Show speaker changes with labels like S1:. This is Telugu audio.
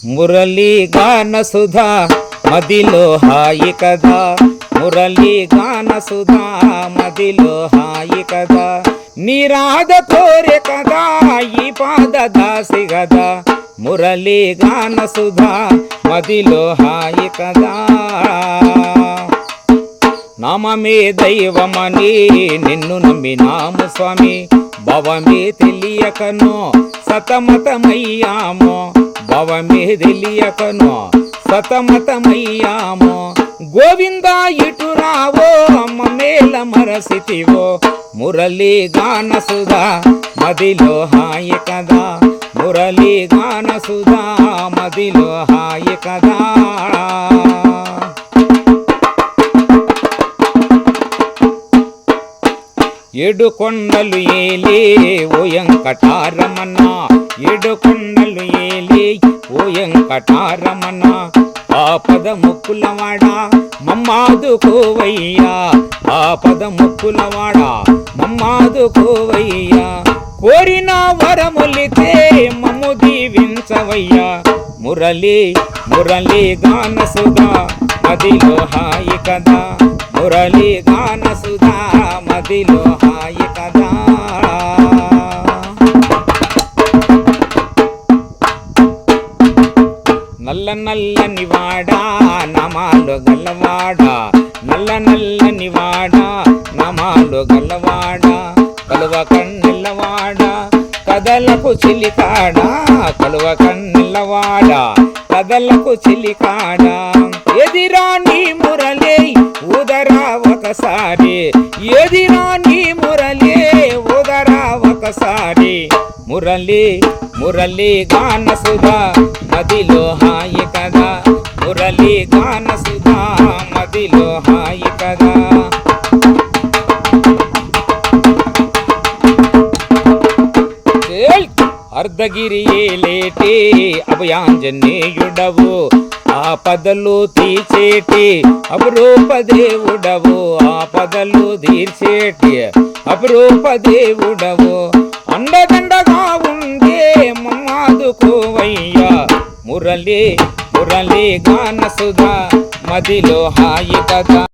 S1: మురళీ గాన సుధా మదిలో హాయి కదా, మురళీ గాన సుధా మదిలో హాయి కదా, నీరాధ కోరే కదా ఈ పాద దాసి గదా, మురళీ గాన సుధా మదిలో హాయి కదా. నామమే దైవమని నిన్ను నమ్మినాము స్వామి, భవమే తెలియకనో సతమతమయ్యామో, భవమే తెలియకనో సతమతమయ్యామో, గోవింద ఇటు రావో మమ్మేల మరసితివో, మురళీ గాన సుధా మదిలో హాయి కదా, మురళీ గాన సుధా మదిలో హాయి కదా. ఏడు కొండలు ఏలే ఓ వెంకటారమణ, ఏడు కొండలు ఏలే ఓ వెంకటారమణ, ఆపద ముక్కులవాడా మమ్మాదుకోవయ్యా, ఆపద ముక్కులవాడా మమ్మాదుకోవయ్యా, కోరిన వరములితే మమ్ము దీవించవయ్యా, మురళీ మురళీ గాన సుధా మదిలో హాయి కదా, మురళీ గాన సుధా మదిలో హాయి కదా. నల్ల నల్లని వాడా నమాలు గల్లవాడా, నల్ల నల్లని వాడా నమాలు గల్లవాడా, కలువ కన్నెల్లవాడా కదలకు చిలికాడా, కలువ కన్నెల్లవాడా కదలకు చిలికాడా, ఎదిరా నీ మురళీ ఉదరా ఒకసారి, ఎదిరా నీ మురళీ ఉదరా ఒకసారి, మురళీ మురళీ గాన సుధా మదిలో హాయి కదా, మురళీ గాన సుధా మదిలో హాయి కదా. అర్ధగిరి ఏలేటి అభయాంజనేయుడవు, ఆపదలు తీర్చేటి అపురూప దేవుడవు, ఆపదలు తీర్చేటి అపురూప దేవుడవు, అండదండగా ఉండే మమ్మాదుకోవయ్యా, మురళీ మురళీ గాన సుధా మదిలో హాయి కదా.